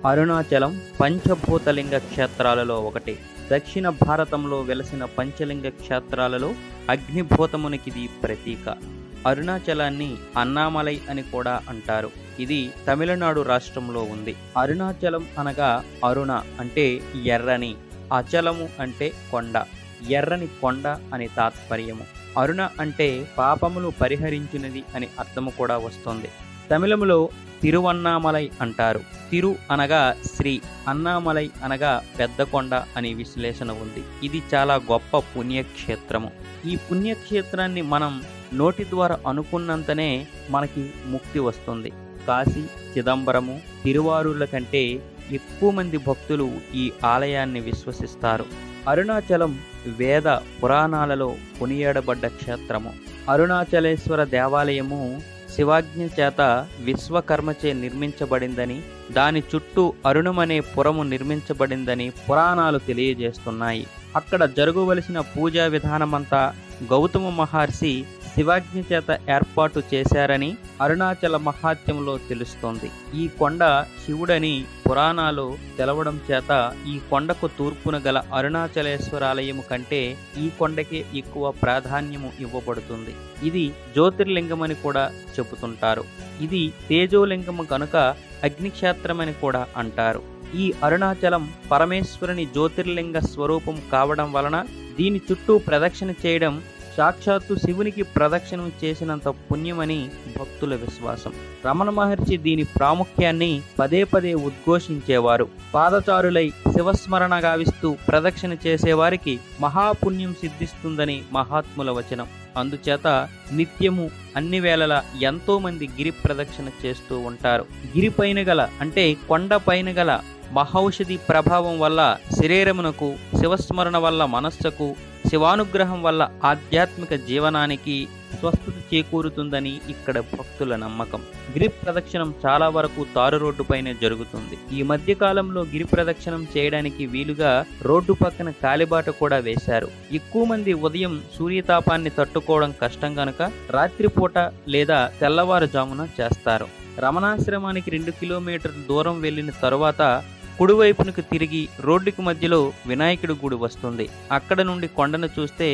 అరుణాచలం పంచభూతలింగ క్షేత్రాలలో ఒకటి. దక్షిణ భారతంలో వెలసిన పంచలింగ క్షేత్రాలలో అగ్నిభూతమునికిది ప్రతీక. అరుణాచలాన్ని అన్నామలై అని కూడా అంటారు. ఇది తమిళనాడు రాష్ట్రంలో ఉంది. అరుణాచలం అనగా అరుణ అంటే ఎర్రని, అచలము అంటే కొండ, ఎర్రని కొండ అని తాత్పర్యము. అరుణ అంటే పాపములు పరిహరించినది అని అర్థము కూడా వస్తుంది. తమిళములో తిరువన్నామలై అంటారు. తిరు అనగా శ్రీ, అన్నామలై అనగా పెద్ద కొండ అని విశ్లేషణ ఉంది. ఇది చాలా గొప్ప పుణ్యక్షేత్రము. ఈ పుణ్యక్షేత్రాన్ని మనం నోటి ద్వారా అనుకున్నంతనే మనకి ముక్తి వస్తుంది. కాశీ, చిదంబరము, తిరువారూర్ల కంటే ఎక్కువ మంది భక్తులు ఈ ఆలయాన్ని విశ్వసిస్తారు. అరుణాచలం వేద పురాణాలలో కొనియాడబడ్డ క్షేత్రము. అరుణాచలేశ్వర దేవాలయము శివాజ్ఞ చేత విశ్వకర్మచే నిర్మించబడిందని, దాని చుట్టూ అరుణమనే పురము నిర్మించబడిందని పురాణాలు తెలియజేస్తున్నాయి. అక్కడ జరగవలసిన పూజా విధానమంతా గౌతమ మహర్షి శివాజ్ఞ చేత ఏర్పాటు చేశారని అరుణాచల మహాత్మ్యంలో తెలుస్తోంది. ఈ కొండ శివుడని పురాణాలు తెలవడం చేత ఈ కొండకు తూర్పున గల అరుణాచలేశ్వరాలయము కంటే ఈ కొండకే ఎక్కువ ప్రాధాన్యము ఇవ్వబడుతుంది. ఇది జ్యోతిర్లింగమని కూడా చెబుతుంటారు. ఇది తేజోలింగము కనుక అగ్నిక్షేత్రమని కూడా అంటారు. ఈ అరుణాచలం పరమేశ్వరుని జ్యోతిర్లింగ స్వరూపం కావడం వలన దీని చుట్టూ ప్రదక్షిణ చేయడం సాక్షాత్తు శివునికి ప్రదక్షిణం చేసినంత పుణ్యమని భక్తుల విశ్వాసం. రమణ మహర్షి దీని ప్రాముఖ్యాన్ని పదే పదే ఉద్ఘోషించేవారు. పాదచారులై శివస్మరణ గావిస్తూ ప్రదక్షిణ చేసేవారికి మహాపుణ్యం సిద్ధిస్తుందని మహాత్ముల వచనం. అందుచేత నిత్యము అన్ని వేళలా ఎంతో మంది గిరి ప్రదక్షిణ చేస్తూ ఉంటారు. గిరిపైన గల అంటే కొండ పైన గల మహౌషధి ప్రభావం వల్ల శరీరమునకు, శివస్మరణ వల్ల మనస్సుకు, శివానుగ్రహం వల్ల ఆధ్యాత్మిక జీవనానికి స్వస్థత చేకూరుతుందని ఇక్కడ భక్తుల నమ్మకం. గిరి ప్రదక్షిణం చాలా వరకు తారు రోడ్డుపైనే జరుగుతుంది. ఈ మధ్య కాలంలో గిరి ప్రదక్షిణం చేయడానికి వీలుగా రోడ్డు పక్కన కాలిబాట కూడా వేశారు. ఎక్కువ మంది ఉదయం సూర్యతాపాన్ని తట్టుకోవడం కష్టం గనుక రాత్రిపూట లేదా తెల్లవారుజామున చేస్తారు. రమణాశ్రమానికి 2 కిలోమీటర్ల దూరం వెళ్ళిన తరువాత కుడివైపునకు తిరిగి రోడ్డుకి మధ్యలో వినాయకుడి గుడి వస్తుంది. అక్కడ నుండి కొండను చూస్తే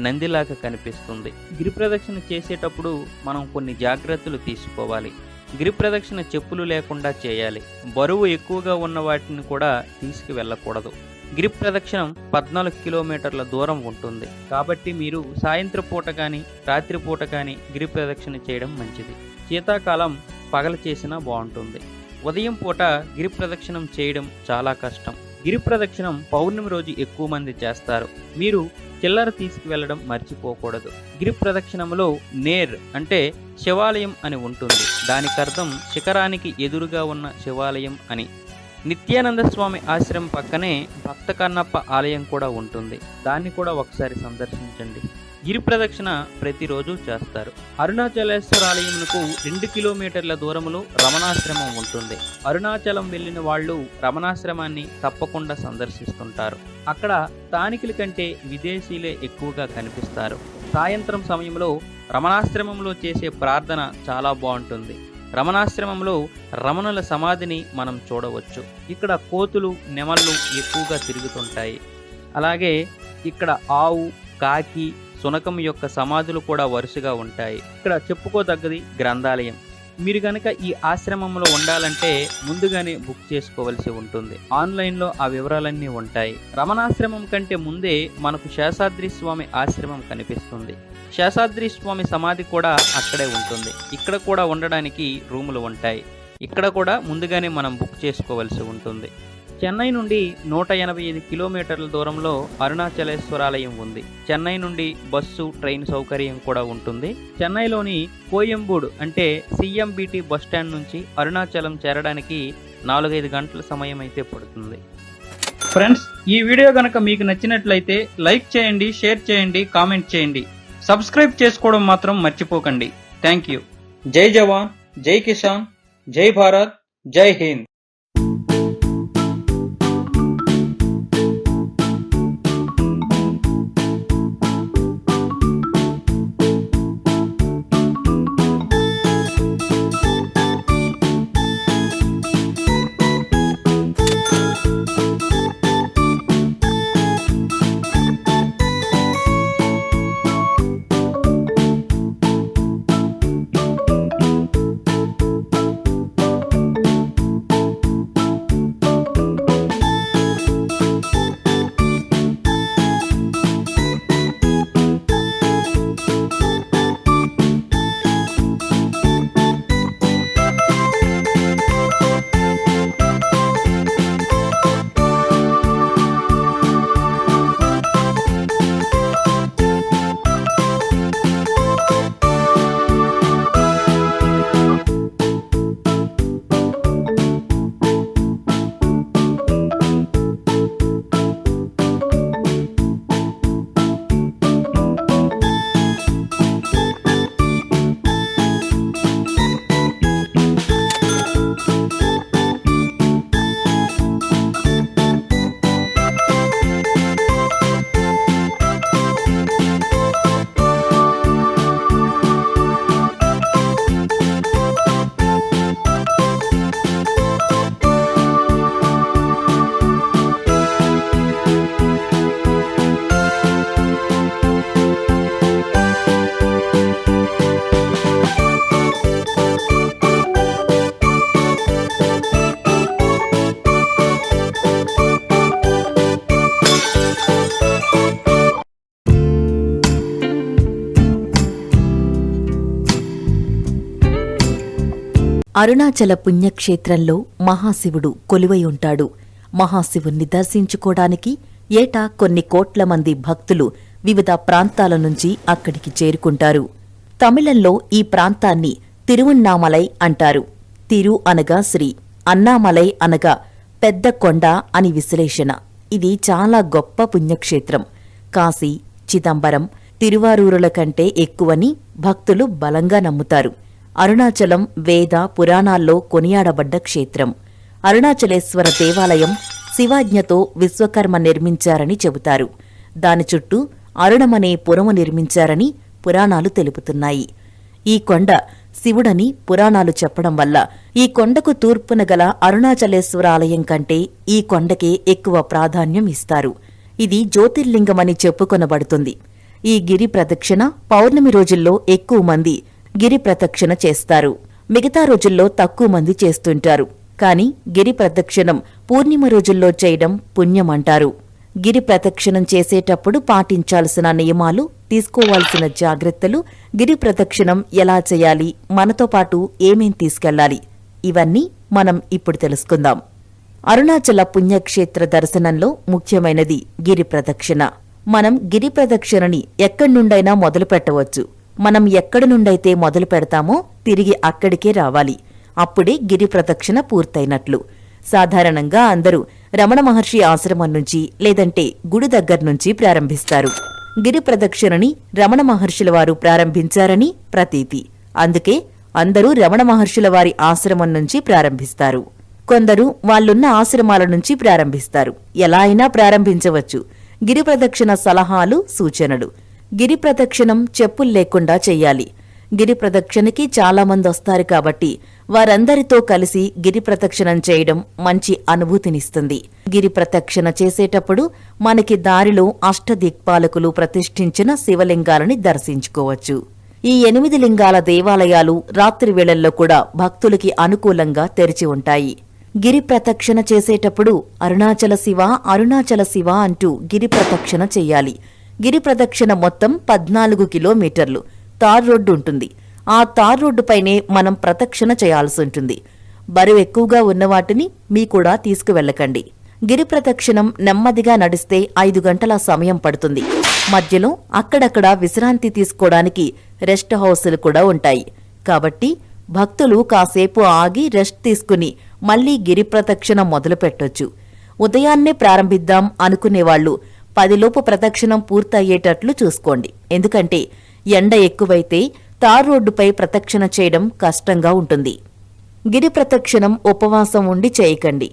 నందిలాగా కనిపిస్తుంది. గిరి ప్రదక్షిణ చేసేటప్పుడు మనం కొన్ని జాగ్రత్తలు తీసుకోవాలి. గిరి ప్రదక్షిణ చెప్పులు లేకుండా చేయాలి. బరువు ఎక్కువగా ఉన్న వాటిని కూడా తీసుకు వెళ్ళకూడదు. గిరి ప్రదక్షిణం 14 కిలోమీటర్ల దూరం ఉంటుంది. కాబట్టి మీరు సాయంత్రం పూట కానీ రాత్రిపూట కానీ గిరి ప్రదక్షిణ చేయడం మంచిది. శీతాకాలం పగల చేసినా బాగుంటుంది. ఉదయం పూట గిరి ప్రదక్షిణం చేయడం చాలా కష్టం. గిరి ప్రదక్షిణం పౌర్ణమి రోజు ఎక్కువ మంది చేస్తారు. మీరు చిల్లర తీసుకువెళ్ళడం మర్చిపోకూడదు. గిరి ప్రదక్షిణంలో నేర్ అంటే శివాలయం అని ఉంటుంది. దానికర్థం శిఖరానికి ఎదురుగా ఉన్న శివాలయం అని. నిత్యానంద స్వామి ఆశ్రమం పక్కనే భక్త కన్నప్ప ఆలయం కూడా ఉంటుంది. దాన్ని కూడా ఒకసారి సందర్శించండి. గిరి ప్రదక్షిణ ప్రతిరోజు చేస్తారు. అరుణాచలేశ్వరాలయంకు 2 కిలోమీటర్ల దూరంలో రమణాశ్రమం ఉంటుంది. అరుణాచలం వెళ్ళిన వాళ్ళు రమణాశ్రమాన్ని తప్పకుండా సందర్శిస్తుంటారు. అక్కడ స్థానికుల కంటే విదేశీయులే ఎక్కువగా కనిపిస్తారు. సాయంత్రం సమయంలో రమణాశ్రమంలో చేసే ప్రార్థన చాలా బాగుంటుంది. రమణాశ్రమంలో రమణుల సమాధిని మనం చూడవచ్చు. ఇక్కడ కోతులు, నెమళ్ళు ఎక్కువగా తిరుగుతుంటాయి. అలాగే ఇక్కడ ఆవు, కాకి, శునకం యొక్క సమాధులు కూడా వరుసగా ఉంటాయి. ఇక్కడ చెప్పుకోదగ్గది గ్రంథాలయం. మీరు కనుక ఈ ఆశ్రమంలో ఉండాలంటే ముందుగానే బుక్ చేసుకోవలసి ఉంటుంది. ఆన్లైన్లో ఆ వివరాలన్నీ ఉంటాయి. రమణాశ్రమం కంటే ముందే మనకు శేషాద్రి స్వామి ఆశ్రమం కనిపిస్తుంది. శేషాద్రి స్వామి సమాధి కూడా అక్కడే ఉంటుంది. ఇక్కడ కూడా ఉండడానికి రూములు ఉంటాయి. ఇక్కడ కూడా ముందుగానే మనం బుక్ చేసుకోవలసి ఉంటుంది. చెన్నై నుండి 185 కిలోమీటర్ల దూరంలో అరుణాచలేశ్వరాలయం ఉంది. చెన్నై నుండి బస్సు, ట్రైన్ సౌకర్యం కూడా ఉంటుంది. చెన్నైలోని కోయంబూడు అంటే సిఎంబిటి బస్టాండ్ నుంచి అరుణాచలం చేరడానికి 4-5 గంటల సమయం అయితే పడుతుంది. ఫ్రెండ్స్, ఈ వీడియో కనుక మీకు నచ్చినట్లయితే లైక్ చేయండి, షేర్ చేయండి, కామెంట్ చేయండి. సబ్స్క్రైబ్ చేసుకోవడం మాత్రం మర్చిపోకండి. Thank you. జై జవాన్, జై కిసాన్, జై భారత్, జై హింద్. అరుణాచల పుణ్యక్షేత్రంలో మహాశివుడు కొలువై ఉంటాడు. మహాశివుణ్ణి దర్శించుకోవడానికి ఏటా కొన్ని కోట్ల మంది భక్తులు వివిధ ప్రాంతాల నుంచి అక్కడికి చేరుకుంటారు. తమిళంలో ఈ ప్రాంతాన్ని తిరువణ్ణామలై అంటారు. తిరు అనగా శ్రీ, అన్నామలై అనగా పెద్ద కొండ అని విశ్లేషణ. ఇది చాలా గొప్ప పుణ్యక్షేత్రం. కాశీ, చిదంబరం, తిరువారూరుల కంటే ఎక్కువని భక్తులు బలంగా నమ్ముతారు. అరుణాచలం వేద పురాణాల్లో కొనియాడబడ్డ క్షేత్రం. అరుణాచలేశ్వర దేవాలయం శివాజ్ఞతో విశ్వకర్మ నిర్మించారని చెబుతారు. దాని చుట్టూ అరుణమనే పురము నిర్మించారని పురాణాలు తెలుపుతున్నాయి. ఈ కొండ శివుడని పురాణాలు చెప్పడం వల్ల ఈ కొండకు తూర్పున గల అరుణాచలేశ్వర ఆలయం కంటే ఈ కొండకే ఎక్కువ ప్రాధాన్యం ఇస్తారు. ఇది జ్యోతిర్లింగమని చెప్పుకొనబడుతుంది. ఈ గిరి ప్రదక్షిణ పౌర్ణమి రోజుల్లో ఎక్కువ మంది గిరి ప్రదక్షిణ చేస్తారు. మిగతా రోజుల్లో తక్కువ మంది చేస్తుంటారు. కాని గిరి ప్రదక్షిణం పూర్ణిమ రోజుల్లో చేయడం పుణ్యమంటారు. గిరి ప్రదక్షిణం చేసేటప్పుడు పాటించాల్సిన నియమాలు, తీసుకోవాల్సిన జాగ్రత్తలు, గిరి ప్రదక్షిణం ఎలా చేయాలి, మనతో పాటు ఏమేం తీసుకెళ్లాలి, ఇవన్నీ మనం ఇప్పుడు తెలుసుకుందాం. అరుణాచల పుణ్యక్షేత్ర దర్శనంలో ముఖ్యమైనది గిరి ప్రదక్షిణ. మనం గిరి ప్రదక్షిణని ఎక్కడి నుండైనా మొదలు పెట్టవచ్చు. మనం ఎక్కడి నుండైతే మొదలు పెడతామో తిరిగి అక్కడికే రావాలి. అప్పుడే గిరి ప్రదక్షిణ పూర్తయినట్లు. సాధారణంగా అందరూ రమణ మహర్షి ఆశ్రమం నుంచి లేదంటే గుడి దగ్గర్నుంచి ప్రారంభిస్తారు. గిరి ప్రదక్షిణని రమణ మహర్షుల వారు ప్రారంభించారని ప్రతీతి. అందుకే అందరూ రమణ మహర్షుల వారి ఆశ్రమం నుంచి ప్రారంభిస్తారు. కొందరు వాళ్ళున్న ఆశ్రమాల నుంచి ప్రారంభిస్తారు. ఎలా అయినా ప్రారంభించవచ్చు. గిరి ప్రదక్షిణ సలహాలు, సూచనలు. గిరి ప్రదక్షిణం చెప్పుల్లేకుండా చెయ్యాలి. గిరి ప్రదక్షిణకి చాలామంది వస్తారు కాబట్టి వారందరితో కలిసి గిరి ప్రదక్షిణం చేయడం మంచి అనుభూతినిస్తుంది. గిరి ప్రదక్షిణ చేసేటప్పుడు మనకి దారిలో అష్టదిక్పాలకులు ప్రతిష్ఠించిన శివలింగాలని దర్శించుకోవచ్చు. ఈ 8 లింగాల దేవాలయాలు రాత్రి వేళల్లో కూడా భక్తులకి అనుకూలంగా తెరిచి ఉంటాయి. గిరి ప్రదక్షిణ చేసేటప్పుడు అరుణాచల శివ, అరుణాచల శివ అంటూ గిరి ప్రదక్షిణ చెయ్యాలి. గిరి ప్రదక్షిణ మొత్తం 14 కిలోమీటర్లు. తార్ రోడ్డు ఉంటుంది. ఆ తార్ రోడ్డుపైనే మనం ప్రదక్షిణ చేయాల్సుంటుంది. బరువు ఎక్కువగా ఉన్నవాటిని మీ కూడా తీసుకువెళ్లకండి. గిరి ప్రదక్షిణం నెమ్మదిగా నడిస్తే 5 గంటల సమయం పడుతుంది. మధ్యలో అక్కడక్కడ విశ్రాంతి తీసుకోవడానికి రెస్ట్ హౌసులు కూడా ఉంటాయి. కాబట్టి భక్తులు కాసేపు ఆగి రెస్ట్ తీసుకుని మళ్లీ గిరి ప్రదక్షిణ మొదలు పెట్టొచ్చు. ఉదయాన్నే ప్రారంభిద్దాం అనుకునేవాళ్లు 10 లోపు ప్రదక్షిణం పూర్తయ్యేటట్లు చూసుకోండి. ఎందుకంటే ఎండ ఎక్కువైతే తార్ రోడ్డుపై ప్రదక్షిణ చేయడం కష్టంగా ఉంటుంది. గిరి ప్రదక్షిణం ఉపవాసం ఉండి చేయకండి.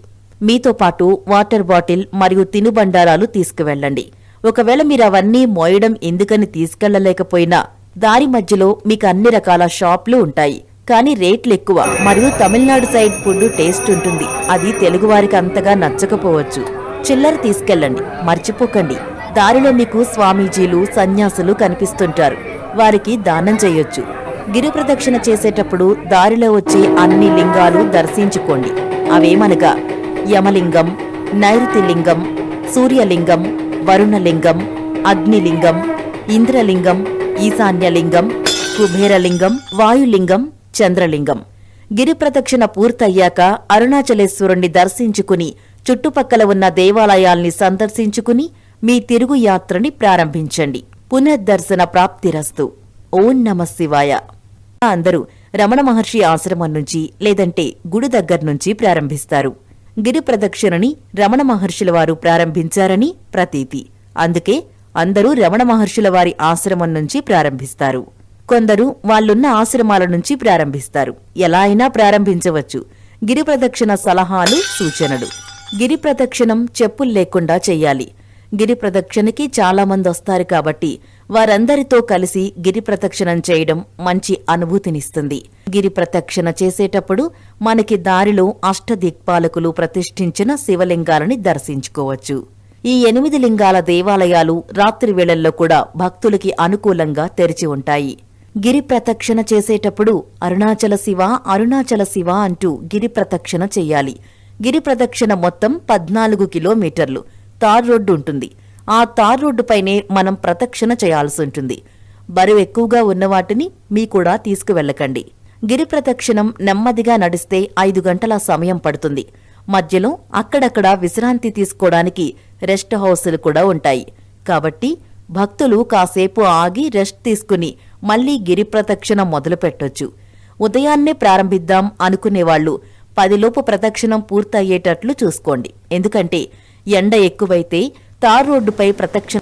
మీతో పాటు వాటర్ బాటిల్ మరియు తినుబండారాలు తీసుకువెళ్ళండి. ఒకవేళ మీరు అవన్నీ మోయడం ఎందుకని తీసుకెళ్లలేకపోయినా దారి మధ్యలో మీకు అన్ని రకాల షాప్లు ఉంటాయి. కానీ రేట్లు ఎక్కువ మరియు తమిళనాడు సైడ్ ఫుడ్ టేస్ట్ ఉంటుంది. అది తెలుగువారికి అంతగా నచ్చకపోవచ్చు. చిల్లర తీసుకెళ్ళండి, మర్చిపోకండి. దారిలో మీకు స్వామీజీలు, సన్యాసులు కనిపిస్తుంటారు. వారికి దానం చేయొచ్చు. గిరి ప్రదక్షిణ చేసేటప్పుడు దారిలో వచ్చే అన్ని లింగాలు దర్శించుకోండి. అవేమనగా యమలింగం, నైరుతిలింగం, సూర్యలింగం, వరుణలింగం, అగ్నిలింగం, ఇంద్రలింగం, ఈశాన్యలింగం, కుబేరలింగం, వాయులింగం, చంద్రలింగం. గిరి ప్రదక్షిణ పూర్తయ్యాక అరుణాచలేశ్వరుణ్ణి దర్శించుకుని చుట్టుపక్కల ఉన్న దేవాలయాల్ని సందర్శించుకుని మీ తిరుగు యాత్రని ప్రారంభించండి. పునర్దర్శన ప్రాప్తిరస్తు. ఓం నమః శివాయ. అందరూ రమణ మహర్షి ఆశ్రమం నుంచి లేదంటే గుడి దగ్గర్నుంచి ప్రారంభిస్తారు. గిరి ప్రదక్షిణని రమణ మహర్షుల వారు ప్రారంభించారని ప్రతీతి. అందుకే అందరూ రమణ మహర్షుల వారి ఆశ్రమం నుంచి ప్రారంభిస్తారు. కొందరు వాళ్ళున్న ఆశ్రమాల నుంచి ప్రారంభిస్తారు. ఎలా అయినా ప్రారంభించవచ్చు. గిరి ప్రదక్షిణ సలహాలు, సూచనలు. గిరి ప్రదక్షిణం చెప్పుల్లేకుండా చెయ్యాలి. గిరి ప్రదక్షిణకి చాలామంది వస్తారు కాబట్టి వారందరితో కలిసి గిరి ప్రదక్షిణం చేయడం మంచి అనుభూతినిస్తుంది. గిరి ప్రదక్షిణ చేసేటప్పుడు మనకి దారిలో అష్టదిక్పాలకులు ప్రతిష్ఠించిన శివలింగాలని దర్శించుకోవచ్చు. ఈ 8 లింగాల దేవాలయాలు రాత్రి వేళల్లో కూడా భక్తులకి అనుకూలంగా తెరిచి ఉంటాయి. గిరి ప్రదక్షిణ చేసేటప్పుడు అరుణాచల శివ, అరుణాచల శివ అంటూ గిరి ప్రదక్షిణ చెయ్యాలి. గిరి ప్రదక్షిణ మొత్తం 14 కిలోమీటర్లు. తార్ రోడ్డు ఉంటుంది. ఆ తార్ రోడ్డుపైనే మనం ప్రదక్షిణ చేయాల్సుంటుంది. బరువు ఎక్కువగా ఉన్నవాటిని మీ కూడా తీసుకువెళ్లకండి. గిరి ప్రదక్షిణం నెమ్మదిగా నడిస్తే 5 గంటల సమయం పడుతుంది. మధ్యలో అక్కడక్కడ విశ్రాంతి తీసుకోవడానికి రెస్ట్ హౌసులు కూడా ఉంటాయి. కాబట్టి భక్తులు కాసేపు ఆగి రెస్ట్ తీసుకుని మళ్లీ గిరి ప్రదక్షిణం మొదలుపెట్టొచ్చు. ఉదయాన్నే ప్రారంభిద్దాం అనుకునేవాళ్లు 10 లోపు ప్రదక్షిణం పూర్తయ్యేటట్లు చూసుకోండి. ఎందుకంటే ఎండ ఎక్కువైతే తార్ రోడ్డుపై ప్రదక్షిణ